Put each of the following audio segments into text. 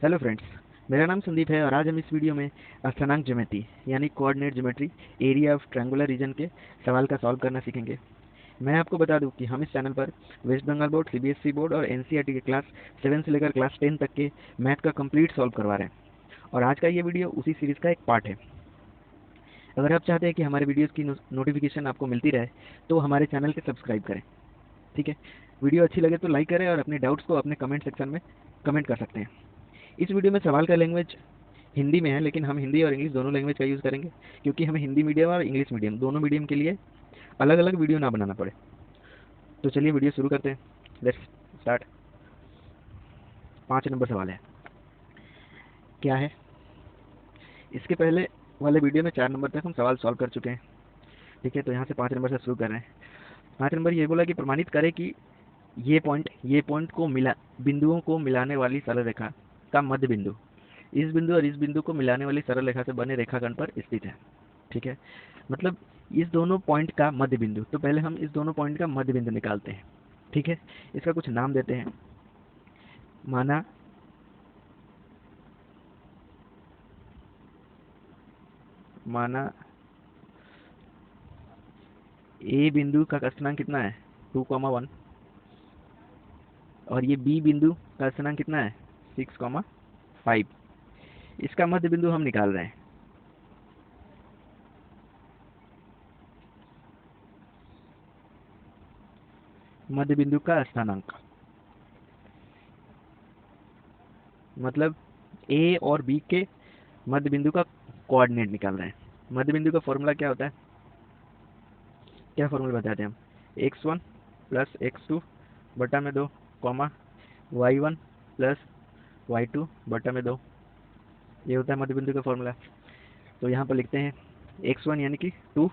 Hello friends, मेरा नाम संदीप है और आज हम इस वीडियो में अस्थानांक ज्योमेट्री यानी coordinate geometry area of triangular region के सवाल का सॉल्व करना सीखेंगे। मैं आपको बता दूं कि हम इस चैनल पर West Bengal board, CBSE board और एनसीईआरटी के क्लास 7 से लेकर क्लास 10 तक के मैथ का कंप्लीट सॉल्व करवा रहे हैं और आज का ये वीडियो उसी सीरीज़ का एक पार्ट है। अगर आप चाहते हैं कि हमारे वीडियोज़ की नोटिफिकेशन आपको मिलती रहे तो हमारे चैनल को सब्सक्राइब करें। ठीक है, वीडियो अच्छी लगे तो लाइक करें और अपने डाउट्स को अपने कमेंट सेक्शन में कमेंट कर सकते हैं। इस वीडियो में सवाल का लैंग्वेज हिंदी में है, लेकिन हम हिंदी और इंग्लिश दोनों लैंग्वेज का यूज़ करेंगे क्योंकि हमें हिंदी मीडियम और इंग्लिश मीडियम दोनों मीडियम के लिए अलग अलग वीडियो ना बनाना पड़े। तो चलिए वीडियो शुरू करते हैं। Let's start. 5 नंबर सवाल है, क्या है? इसके पहले वाले वीडियो में 4 नंबर तक हम सवाल सॉल्व कर चुके हैं। ठीक है, तो यहाँ से 5 नंबर से शुरू कर रहे हैं। 5 नंबर ये बोला कि प्रमाणित करें कि ये पॉइंट को बिंदुओं को मिलाने वाली सरल रेखा का मध्य बिंदु इस बिंदु और इस बिंदु को मिलाने वाली सरल रेखा से बने रेखाखंड पर स्थित है। ठीक है, मतलब इस दोनों पॉइंट का मध्य बिंदु। तो पहले हम इस दोनों पॉइंट का मध्य बिंदु निकालते हैं। ठीक है, इसका कुछ नाम देते हैं। माना ए बिंदु का स्थानांक कितना है 2,1 और ये बी बिंदु का स्थानांक कितना है 6,5। इसका मध्य बिंदु हम निकाल रहे हैं। मध्य बिंदु का स्थानांक मतलब ए और बी के मध्य बिंदु का कोऑर्डिनेट निकाल रहे हैं। मध्य बिंदु का फॉर्मूला क्या होता है? क्या फॉर्मूला बताते हैं हम? x1 प्लस x2 बटा में 2 कॉमा y1 प्लस y2 बटा में 2। ये होता है मध्य बिंदु का फॉर्मूला। तो यहाँ पर लिखते हैं x1 यानी कि 2,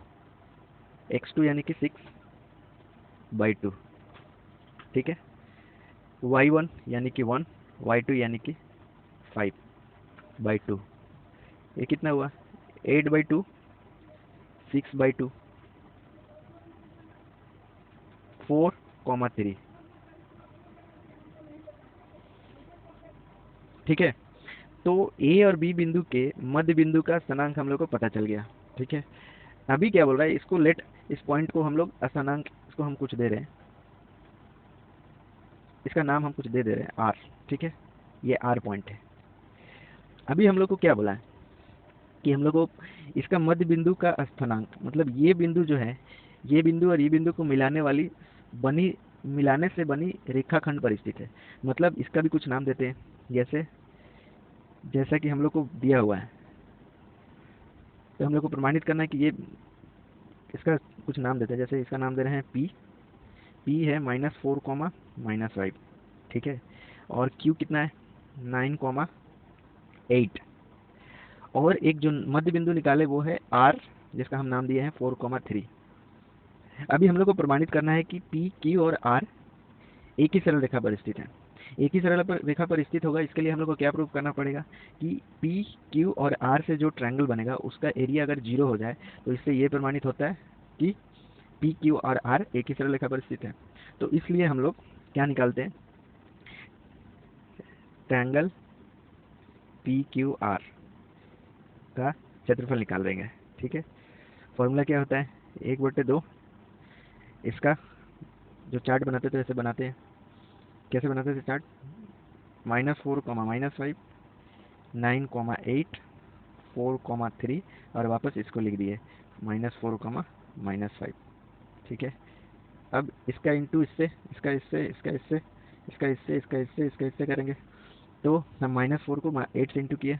x2 यानी कि 6/2। ठीक है, y1 यानी कि 1, y2 यानी कि 5/2। ये कितना हुआ? 8/2, 6/2, 4,3। ठीक है, तो ए और बी बिंदु के मध्य बिंदु का स्थानांक हम लोग को पता चल गया। ठीक है, अभी क्या बोल रहा है? इसको इस पॉइंट को हम लोग स्थानांक, इसको हम कुछ दे रहे हैं, इसका नाम हम कुछ दे रहे हैं आर। ठीक है, ये आर पॉइंट है। अभी हम लोग को क्या बोला है कि हम लोग को इसका मध्य बिंदु का स्थानांक मतलब ये बिंदु जो है, ये बिंदु और ये बिंदु को मिलाने से बनी रेखाखंड पर स्थित है। मतलब इसका भी कुछ नाम देते हैं, जैसा कि हम लोग को दिया हुआ है। तो हम लोग को प्रमाणित करना है कि ये इसका कुछ नाम देते हैं। जैसे इसका नाम दे रहे हैं पी है -4, -5। ठीक है, और क्यू कितना है 9,8 और एक जो मध्य बिंदु निकाले वो है आर, जिसका हम नाम दिए हैं 4,3। अभी हम लोग को प्रमाणित करना है कि पी, क्यू और आर एक ही सरल रेखा पर स्थित है। एक ही सरल रेखा पर स्थित होगा, इसके लिए हम लोग को क्या प्रूव करना पड़ेगा कि पी, क्यू और आर से जो ट्रायंगल बनेगा उसका एरिया अगर 0 हो जाए तो इससे ये प्रमाणित होता है कि पी, क्यू और आर एक ही सरल रेखा पर स्थित है। तो इसलिए हम लोग क्या निकालते हैं? ट्रायंगल पी, क्यू, आर का क्षेत्रफल निकाल देंगे। ठीक है, फॉर्मूला क्या होता है? 1/2। इसका जो चार्ट बनाते थे वैसे बनाते हैं। कैसे बनाते थे चार्ट? -4, -5, 9,8, 4,3 और वापस इसको लिख दिए -4, -5। ठीक है, अब इसका इंटू इससे, इसका इससे, इसका इससे, इसका इससे, इसका इससे, इसका इससे करेंगे तो हम -4 को 8 से इंटू किए,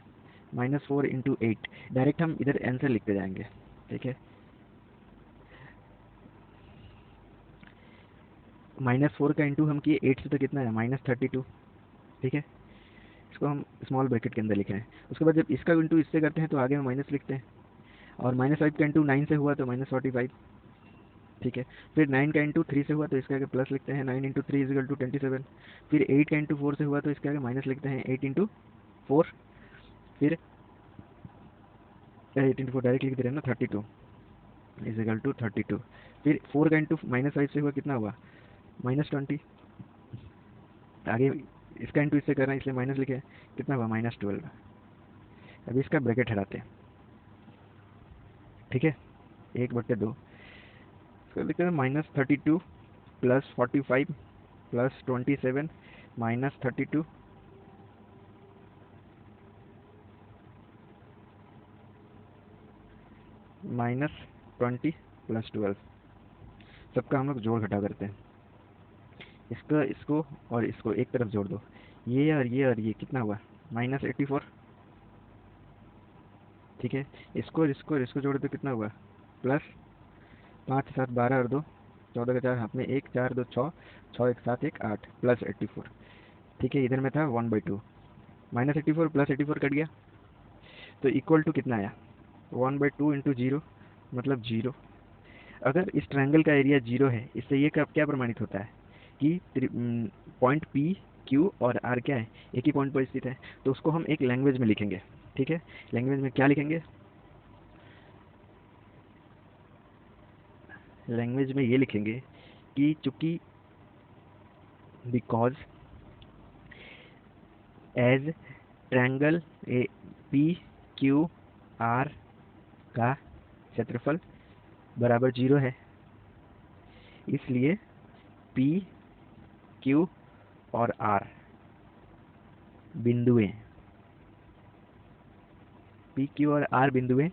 -4 इंटू 8। डायरेक्ट हम इधर आंसर लिखते जाएंगे। ठीक है, -4 का इंटू हम किए 8 से तो कितना है -32। ठीक है, इसको हम स्मॉल ब्रैकेट के अंदर लिख रहे हैं। उसके बाद जब इसका इंटू इससे करते हैं तो आगे हम माइनस लिखते हैं और -5 का इंटू 9 से हुआ तो -45। ठीक है, फिर 9 का इंटू 3 से हुआ तो इसके आगे प्लस लिखते हैं, 9 इंटू 3 = 27। फिर 8 का इंटू 4 से हुआ तो इसके आगे माइनस लिखते हैं, 8 इंटू 4। फिर 8 इंटू 4 डायरेक्ट लिख दे रहे हैं ना, 32 = 32। फिर 4 का इंटू -5 से हुआ कितना हुआ? -20। आगे इसका इंटू इससे कर रहे हैं इसलिए माइनस लिखे, कितना हुआ -12। अभी इसका ब्रैकेट हटाते हैं, ठीक है, 1/2 इसको लिखते हैं -32 + 45 + 27 -32 -20 + 12। सबका हम लोग जोड़ घटा करते हैं, इसका इसको और इसको एक तरफ जोड़ दो, ये कितना हुआ -84, ठीक है। इसको और इसको जोड़ दो, कितना हुआ प्लस 5 7 12 और 2 14 के 4 हाथ में 1 4 2 6 6 1 7 1 8 + 84, ठीक है। इधर में था 1/2, -84 + 84 कट गया तो इक्वल टू कितना आया 1/2 × 0 मतलब 0। अगर इस ट्रायंगल का एरिया 0 है, इससे ये क्या प्रमाणित होता है कि पॉइंट पी क्यू और आर क्या है, एक ही पॉइंट पर स्थित है। तो उसको हम एक लैंग्वेज में लिखेंगे, ठीक है। लैंग्वेज में क्या लिखेंगे, लैंग्वेज में ये लिखेंगे कि चूंकि because as triangle P Q R का क्षेत्रफल बराबर 0 है, इसलिए पी क्यू और आर बिंदुएं, पी क्यू और आर बिंदुएं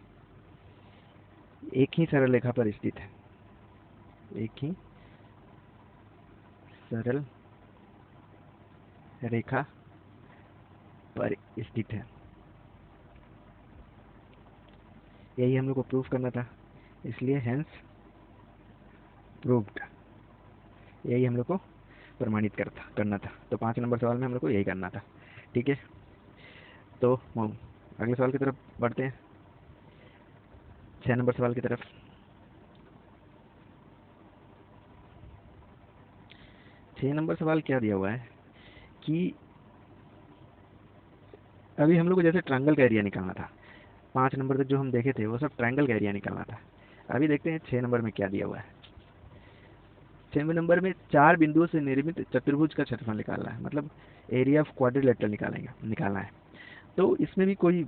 एक ही सरल रेखा पर स्थित है, एक ही सरल रेखा पर स्थित है। यही हम लोग को प्रूफ करना था, इसलिए हेंस प्रूव्ड, यही हम लोग को प्रमाणित करना था। तो 5 नंबर सवाल में हम लोग को यही करना था, ठीक है। तो अगले सवाल की तरफ बढ़ते हैं, 6 नंबर सवाल की तरफ। 6 नंबर सवाल क्या दिया हुआ है कि अभी हम लोग को जैसे ट्रायंगल का एरिया निकालना था, 5 नंबर तक जो हम देखे थे वो सब ट्रायंगल का एरिया निकालना था। अभी देखते हैं 6 नंबर में क्या दिया हुआ है। 6 नंबर में 4 बिंदुओं से निर्मित चतुर्भुज का क्षेत्रफल निकालना है, मतलब एरिया ऑफ क्वाड्रिलेटरल निकालना है। तो इसमें भी कोई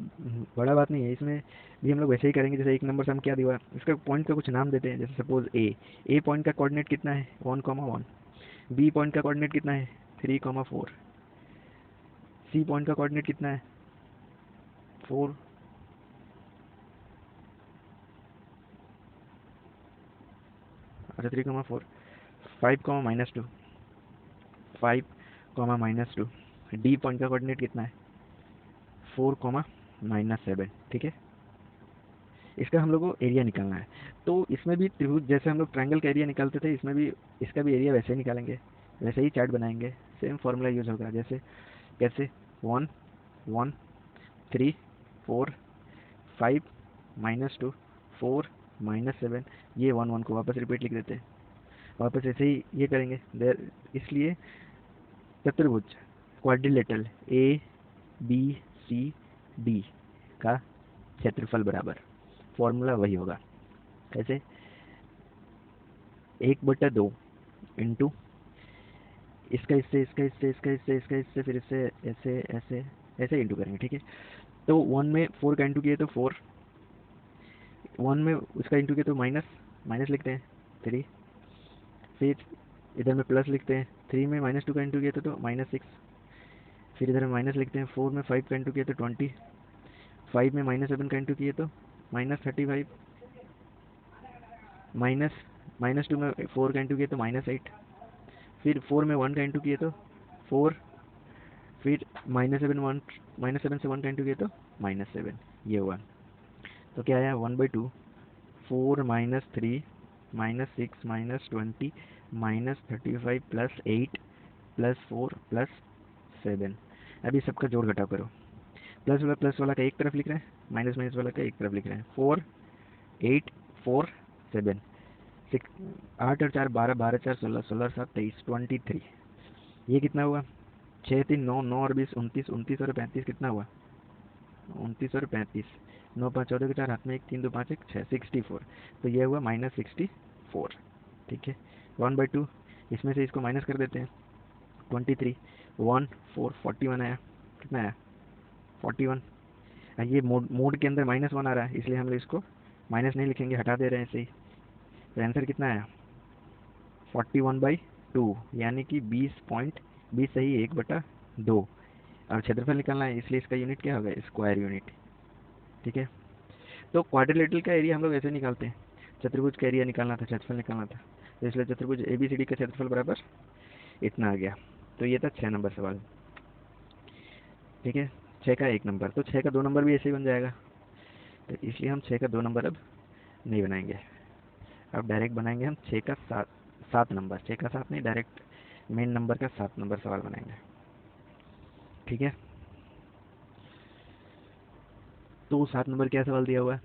बड़ा बात नहीं है, इसमें भी हम लोग वैसे ही करेंगे जैसे 1 नंबर से हम क्या दिया, इसका पॉइंट का कुछ नाम देते हैं। जैसे सपोज ए पॉइंट का कोऑर्डिनेट कितना है 1,1, बी पॉइंट का कोऑर्डिनेट कितना है 3,4, सी पॉइंट का कोऑर्डिनेट कितना है 4, अच्छा 3,4, 5, -2, डी पॉइंट का कोऑर्डिनेट कितना है 4, -7, ठीक है। इसका हम लोग को एरिया निकालना है। तो इसमें भी त्रिभुज जैसे हम लोग ट्रायंगल का एरिया निकालते थे, इसमें भी इसका भी एरिया वैसे ही निकालेंगे, वैसे ही चार्ट बनाएंगे, सेम फॉर्मूला यूज होगा। जैसे कैसे 1 1 3 4 5 -2 4 -7, ये 1 1 को वापस रिपीट लिख देते हैं, वापस ऐसे ही ये करेंगे देर। इसलिए चतुर्भुज quadrilateral A B C D का क्षेत्रफल बराबर, फॉर्मूला वही होगा, कैसे 1/2 इंटू इसका इससे इसका इससे इसका इससे इसका इससे फिर इससे ऐसे ऐसे ऐसे इंटू करेंगे, ठीक है। तो 1 में 4 का इंटू किए तो 4, 1 में उसका इंटू किए तो माइनस माइनस लिखते हैं 3, फिर इधर में प्लस लिखते हैं, 3 में -2 का इंटू किए तो -6, फिर इधर में माइनस लिखते हैं, 4 में 5 का इंटू किए तो 20, 5 में -7 का इंटू किए तो -35, -2 में 4 का इंटू किए तो -8, फिर 4 में 1 का इंटू किए तो 4, फिर -7 से 1 का इंटू किए तो -7, ये हुआ। तो क्या आया 1/2 4 -3 -6 -20 -35 +8 +4 +7। अभी सबका जोड़ घटाव करो, प्लस वाला का एक तरफ लिख रहे हैं, माइनस माइनस वाला का एक तरफ लिख रहे हैं। 4 8 4 7 6 8 और 4 12 12 4 16 16 7 23 23, ये कितना हुआ 6 3 9 9 और 20 29 29 और 35 कितना हुआ 29 और 35, 9 5 14 के 4 हाथ में 1 3 2 5 1 6 64, तो ये हुआ -64, ठीक है। 1/2 इसमें से इसको माइनस कर देते हैं 23, 1 4 41 आया, कितना आया 41। ये मोड के अंदर -1 आ रहा है, इसलिए हम लोग इसको माइनस नहीं लिखेंगे, हटा दे रहे हैं ऐसे ही। तो आंसर कितना आया 41/2, यानी कि 20 सही 1/2। और क्षेत्रफल निकालना है, इसलिए इसका यूनिट क्या होगा स्क्वायर यूनिट। ठीक है, तो क्वाड्रिलेटरल का एरिया हम लोग ऐसे निकालते हैं, चतुर्भुज का एरिया निकालना था, क्षेत्रफल निकालना था, तो इसलिए चतुर्भुज ABCD का क्षेत्रफल बराबर इतना आ गया। तो ये था 6 नंबर सवाल। ठीक है, 6 का 1 नंबर, तो 6 का 2 नंबर भी ऐसे ही बन जाएगा, तो इसलिए हम 6 का 2 नंबर अब नहीं बनाएंगे, अब डायरेक्ट बनाएंगे हम 6 का 7 नंबर। 6 का 7 नहीं, डायरेक्ट मेन नंबर का 7 नंबर सवाल बनाएंगे। ठीक है, तो 7 नंबर क्या सवाल दिया हुआ है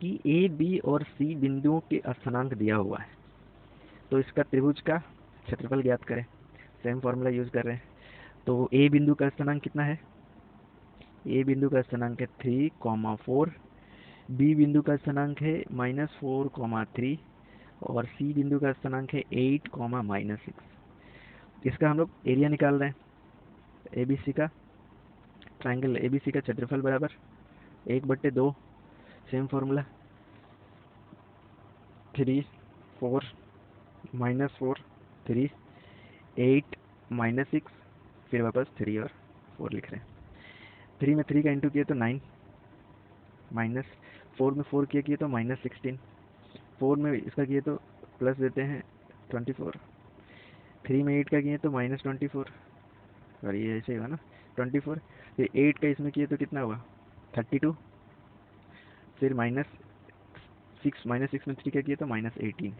कि A, B और C बिंदुओं के स्थानांक दिया हुआ है, तो इसका त्रिभुज का क्षेत्रफल ज्ञात करें। सेम फॉर्मूला यूज कर रहे हैं। तो A बिंदु का स्थानांक कितना है, A बिंदु का स्थानांक है 3,4, B बिंदु का स्थानांक है -4,3 और C बिंदु का स्थानांक है 8, -6। इसका हम लोग एरिया निकाल रहे हैं ABC का, ट्राइंगल ABC का क्षेत्रफल बराबर 1/2, सेम फॉर्मूला 3 4 -4 3 8 -6, फिर वापस 3 और 4 लिख रहे हैं। 3 में 3 का इंटू किए तो 9, -4 में 4 किए तो -16, 4 में इसका किए तो प्लस देते हैं 24, 3 में 8 का किए तो -24, और ये ऐसे ही हुआ ना 24, फिर 8 का इसमें किए तो कितना हुआ 32, फिर -6 में 3 का किए तो -18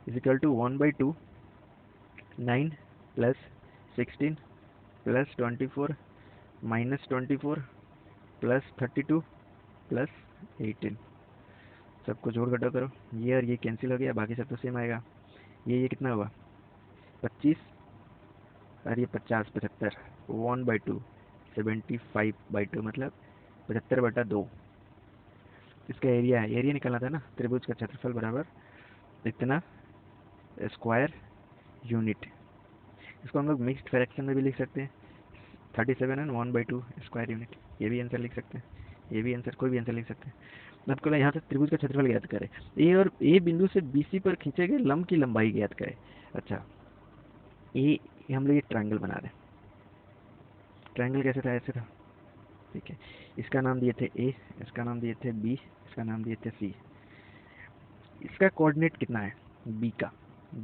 इजिकल टू 1/2 9 + 16 + 24 -24 + 32 + 18। सबको जोड़ घटा करो, ये और ये कैंसिल हो गया, बाकी सब तो सेम आएगा। ये कितना हुआ 25 और ये 50 75, 1/2 75/2 मतलब 75/2। इसका एरिया है, एरिया निकालना था ना, त्रिभुज का क्षेत्रफल बराबर इतना स्क्वायर यूनिट। इसको हम लोग मिक्स्ड फ्रैक्शन में भी लिख सकते हैं, 37 एंड 1/2 स्क्वायर यूनिट, ये भी आंसर लिख सकते हैं, ये भी आंसर, कोई भी आंसर लिख सकते हैं। आपको यहाँ से त्रिभुज का क्षेत्रफल ज्ञात करें, ए बिंदु से BC पर खींचे गए लंब की लंबाई ज्ञात करें। अच्छा, ए हम लोग ये ट्रायंगल बना रहे हैं, ट्रायंगल कैसे था, ऐसे था। ठीक है, इसका नाम दिए थे A, इसका नाम दिए थे B, इसका नाम दिए थे C। इसका कोऑर्डिनेट कितना है B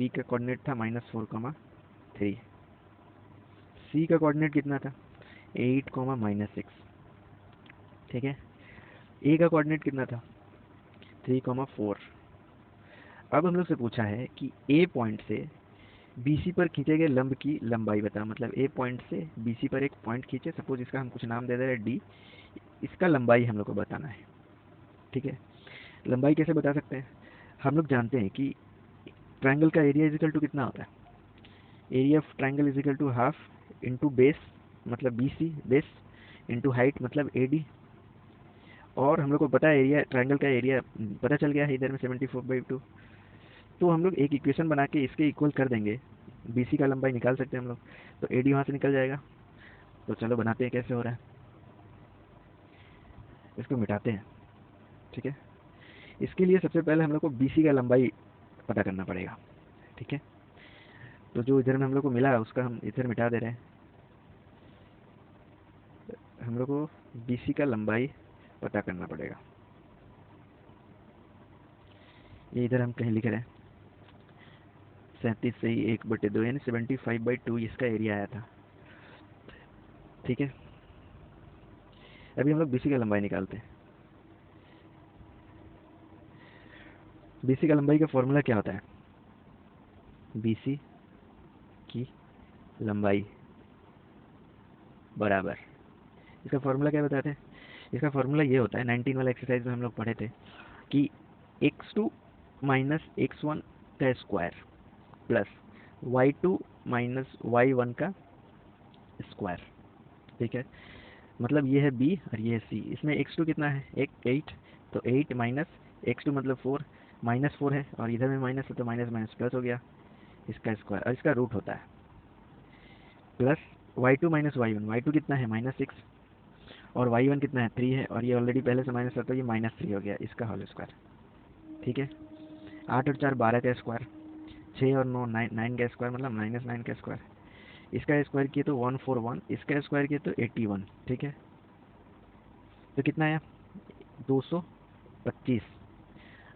का कोऑर्डिनेट था -4,3। C का कोऑर्डिनेट कितना था 8, -6। ठीक है, A का कोऑर्डिनेट कितना था 3,4। अब हम लोग से पूछा है कि A पॉइंट से BC पर खींचे गए लंब की लंबाई बता, मतलब A पॉइंट से BC पर एक पॉइंट खींचे, सपोज इसका हम कुछ नाम दे दे रहे हैं D, इसका लंबाई हम लोग को बताना है। ठीक है, लंबाई कैसे बता सकते हैं, हम लोग जानते हैं कि ट्रायंगल का एरिया इजिकल टू कितना होता है, area of triangle is equal to half into base मतलब BC बेस इंटू हाइट मतलब AD। और हम लोग को पता है एरिया, ट्रायंगल का एरिया पता चल गया है इधर में 74/2। तो हम लोग एक इक्वेशन बना के इसके इक्वल कर देंगे, BC का लंबाई निकाल सकते हैं हम लोग, तो AD वहाँ से निकल जाएगा। तो चलो बनाते हैं कैसे हो रहा है, इसको मिटाते हैं। ठीक है, इसके लिए सबसे पहले हम लोग को BC का लंबाई पता करना पड़ेगा। ठीक है, तो जो इधर में हम लोग को मिला है उसका हम इधर मिटा दे रहे हैं। हम लोग को BC का लंबाई पता करना पड़ेगा, ये इधर हम कहीं लिख रहे हैं 37 से ही 1/2 यानी 75/2 इसका एरिया आया था। ठीक है, अभी हम लोग BC का लंबाई निकालते हैं। BC का लंबाई का फॉर्मूला क्या होता है, BC की लंबाई बराबर, इसका फॉर्मूला क्या बताते हैं, इसका फॉर्मूला ये होता है 19 वाला एक्सरसाइज में हम लोग पढ़े थे कि x2 - x1 का स्क्वायर प्लस y2 - y1 का स्क्वायर। ठीक है, मतलब ये है B और ये है C। इसमें x2 कितना है 8, तो 8 - x2 मतलब 4 -4 है, और इधर में माइनस है तो माइनस माइनस प्लस हो गया, इसका स्क्वायर, और इसका रूट होता है plus y2 minus Y one कितना है -6, और y1 कितना है 3 है, और ये ऑलरेडी पहले से माइनस था तो ये -3 हो गया, इसका होल स्क्वायर। ठीक है, 8 और 4 12 का स्क्वायर, 6 और 9 9 का स्क्वायर मतलब -9 का स्क्वायर, इसका स्क्वायर किए तो 141, इसका स्क्वायर किए तो 81। ठीक है, तो कितना आया 225।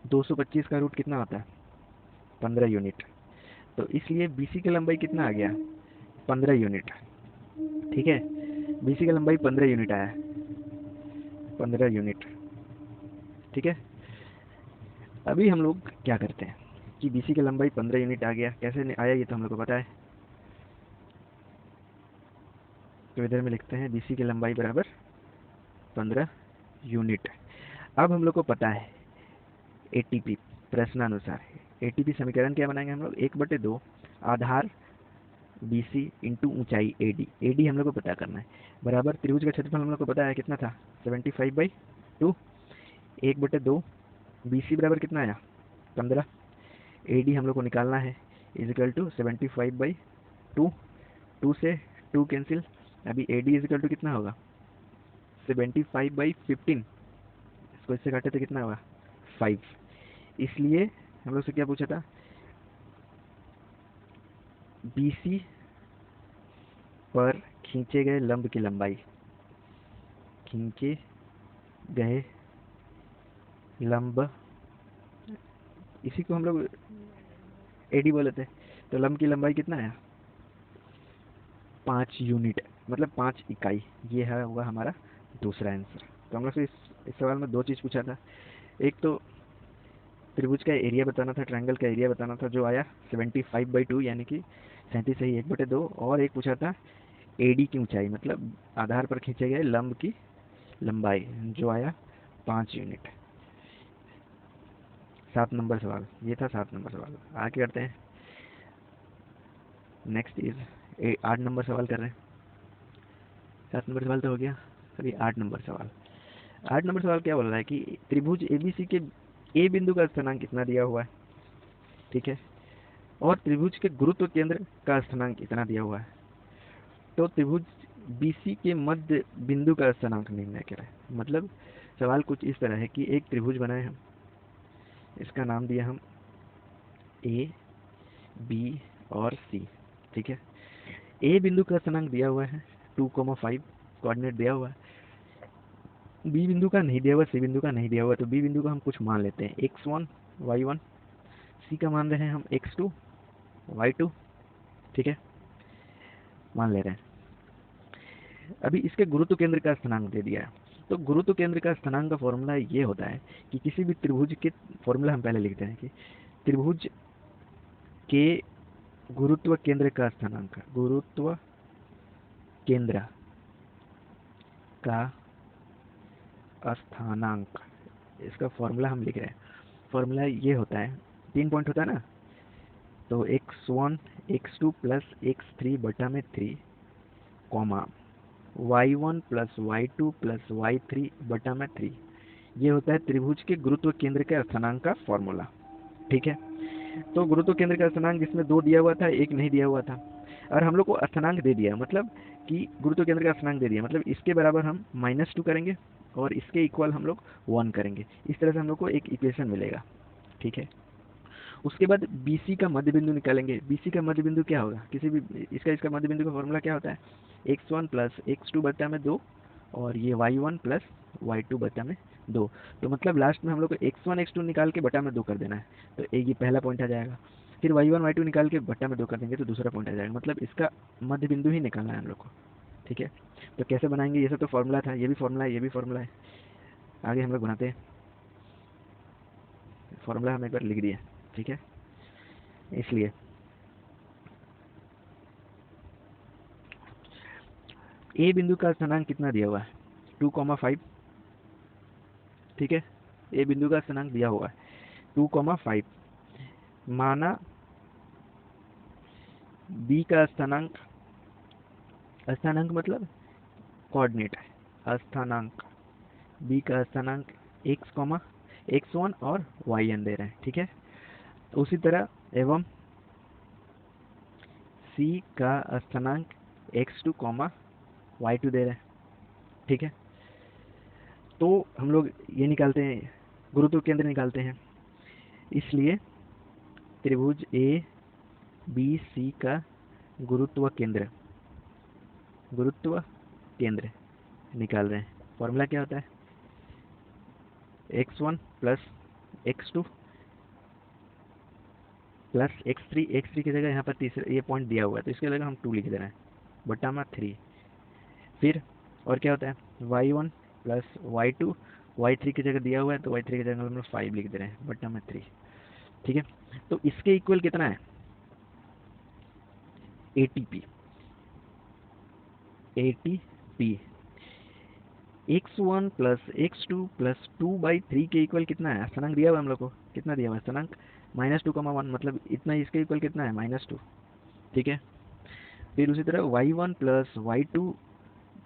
225 का रूट कितना होता है 15 यूनिट, तो इसलिए बीसी की लंबाई कितना आ गया 15 यूनिट। ठीक है, बीसी की लंबाई 15 यूनिट आया, 15 यूनिट। ठीक है, अभी हम लोग क्या करते हैं कि बीसी की लंबाई 15 यूनिट आ गया, कैसे आया ये तो हम लोग को पता है। तो इधर में लिखते हैं बीसी की लंबाई बराबर 15 यूनिट। अब हम लोग को पता है एटीपी प्रश्नानुसार, एटीपी समीकरण क्या बनाएंगे हम लोग 1/2 आधार बीसी इंटू ऊंचाई एडी, एडी हम लोग को पता करना है, बराबर त्रिभुज का क्षेत्रफल हम लोग को पता है कितना था 75/2, 1/2 बीसी बराबर कितना आया 15, एडी हम लोग को निकालना है इजिकल टू 75/2, 2 से 2 कैंसिल, अभी एडी इजिकल टू कितना होगा 75/15, इसको इससे काटे तो कितना होगा 5। इसलिए हम लोग से क्या पूछा था बीसी पर खींचे गए लंब की लंबाई, खींचे गए लंब, इसी को हम लोग एडी बोले थे, तो लंब की लंबाई कितना है 5 यूनिट मतलब 5 इकाई, ये है हुआ हमारा दूसरा आंसर। तो हम लोग से इस सवाल में दो चीज़ पूछा था, एक तो त्रिभुज का एरिया बताना था, ट्रायंगल का एरिया बताना था जो आया 75/2 यानी कि 37 सही 1/2, और एक पूछा था एडी की ऊंचाई मतलब आधार पर खींचे गए लंब की लंबाई जो आया 5 यूनिट। 7 नंबर सवाल, ये था 7 नंबर सवाल। आगे करते हैं, नेक्स्ट इज 8 नंबर सवाल कर रहे हैं। 7 नंबर सवाल तो हो गया, अभी 8 नंबर सवाल। 8 नंबर सवाल क्या बोल रहा है कि त्रिभुज एबीसी के ए बिंदु का स्थानांक कितना दिया हुआ है, ठीक है, और त्रिभुज के गुरुत्व केंद्र का स्थानांक कितना दिया हुआ है। तो त्रिभुज बीसी के मध्य बिंदु का स्थानांक निर्णय करें, मतलब सवाल कुछ इस तरह है कि एक त्रिभुज बनाए हम, इसका नाम दिया हम ए बी और सी। ठीक है, ए बिंदु का स्थानांक दिया हुआ है 2,5 कोऑर्डिनेट दिया हुआ है, बी बिंदु का नहीं दिया हुआ, सी बिंदु का नहीं दिया हुआ, तो बी बिंदु का हम कुछ मान लेते हैं x1 y1, सी का मान रहे हैं हम x2 y2। ठीक है, मान ले रहे हैं। अभी इसके गुरुत्व केंद्र का स्थानांक दे दिया है, तो गुरुत्व केंद्र का स्थानांक का फॉर्मूला ये होता है कि किसी भी त्रिभुज के, फॉर्मूला हम पहले लिखते हैं कि त्रिभुज के गुरुत्व केंद्र का स्थानांक, गुरुत्व केंद्र का स्थानांक, इसका फॉर्मूला हम लिख रहे हैं। फॉर्मूला ये होता है 3 पॉइंट होता है ना, तो x1 x2 प्लस x3 बटा में 3 comma y1 plus y2 plus y3 बटा में 3, ये होता है त्रिभुज के गुरुत्व केंद्र के स्थानांक का फॉर्मूला। ठीक है, तो गुरुत्व केंद्र का स्थानांक इसमें 2 दिया हुआ था, 1 नहीं दिया हुआ था, और हम लोग को स्थानांक दे दिया मतलब कि गुरुत्व केंद्र का स्थानांक दे दिया मतलब इसके बराबर हम -2 करेंगे और इसके इक्वल हम लोग 1 करेंगे, इस तरह से हम लोग को एक इक्वेशन मिलेगा। ठीक है, उसके बाद BC का मध्य बिंदु निकालेंगे। BC का मध्य बिंदु क्या होगा, किसी भी इसका मध्य बिंदु का फॉर्मूला क्या होता है x1 प्लस x2 बटा में 2 और ये y1 प्लस y2 बटा में 2, तो मतलब लास्ट में हम लोग को x1 x2 निकाल के बटा में 2 कर देना है, तो ये पहला पॉइंट आ जाएगा। फिर y1 y2 निकाल के बटा में 2 कर देंगे तो दूसरा पॉइंट आ जाएगा, मतलब इसका मध्य बिंदु ही निकालना है हम लोग को। ठीक है, तो कैसे बनाएंगे, ये सब तो फॉर्मूला था, ये भी फॉर्मूला है, ये भी फॉर्मूला है। आगे हम लोग बनाते हैं, फॉर्मूला हम एक बार लिख दिए। ठीक है, इसलिए ए बिंदु का स्थानांक कितना दिया हुआ है 2,5। ठीक है, ए बिंदु का स्थानांक दिया हुआ है 2,5, माना बी का स्थानांक, स्थानांक मतलब कोऑर्डिनेट है, स्थानांक बी का स्थानांक x1 और yn दे रहे हैं। ठीक है, उसी तरह एवं सी का स्थानांक x2, y2 दे रहे हैं, ठीक है। तो हम लोग ये निकालते हैं, गुरुत्व केंद्र निकालते हैं। इसलिए त्रिभुज ए बी सी का गुरुत्व केंद्र निकाल रहे हैं। फॉर्मूला क्या होता है, x1 plus x2 plus x3 की जगह यहाँ पर तीसरा ये पॉइंट दिया हुआ है तो इसके जगह हम 2 लिख दे रहे हैं, बटा में 3। फिर और क्या होता है, y1 प्लस y2, y3 की जगह दिया हुआ है तो y3 की जगह हम लोग 5 लिख दे रहे हैं, बटा में 3, ठीक है। तो इसके इक्वल कितना है, ATP x1 plus x2 plus 2/3 के इक्वल कितना है, स्थानांक दिया हुआ हम लोग को, कितना दिया हुआ है स्थानांक -2,1, मतलब इतना, इसके इक्वल कितना है -2, ठीक है। फिर उसी तरह y1 plus y2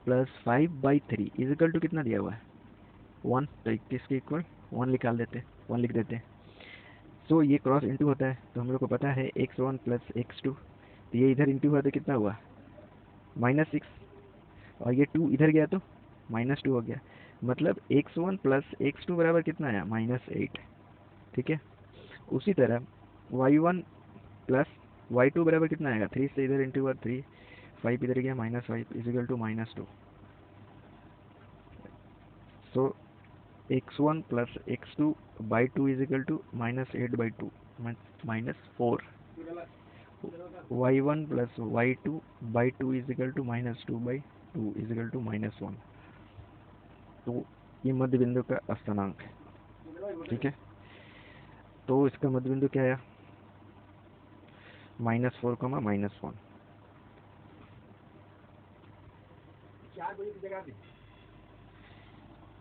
plus 5/3 is equal to कितना दिया हुआ है 1, तो किसके इक्वल 1 निकाल देते, 1 लिख देते हैं। सो ये क्रॉस इंटू होता है तो हम लोग को पता है x1 प्लस x2, तो ये इधर इंटू हुआ तो कितना हुआ -6, और ये 2 इधर गया तो -2 हो गया, मतलब x1 प्लस x2 बराबर कितना आया -8, ठीक है। उसी तरह y1 प्लस y2 बराबर कितना आएगा, 3 से इधर इंटू हुआ 3, 5 इधर गया -5 is equal to -2। So x1 plus x2 by 2 is equal to -8/2 -4, y1 plus y2 by 2 is equal to -2/2 is equal to -1। तो ये मध्य बिंदु का स्थानांक है, ठीक है। तो इसका मध्य बिंदु क्या आया, -4, -1।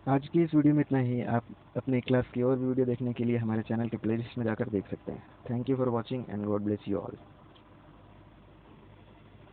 आज की इस वीडियो में इतना ही। आप अपने क्लास की और वीडियो देखने के लिए हमारे चैनल के प्लेलिस्ट में जाकर देख सकते हैं। Thank you for watching and God bless you all.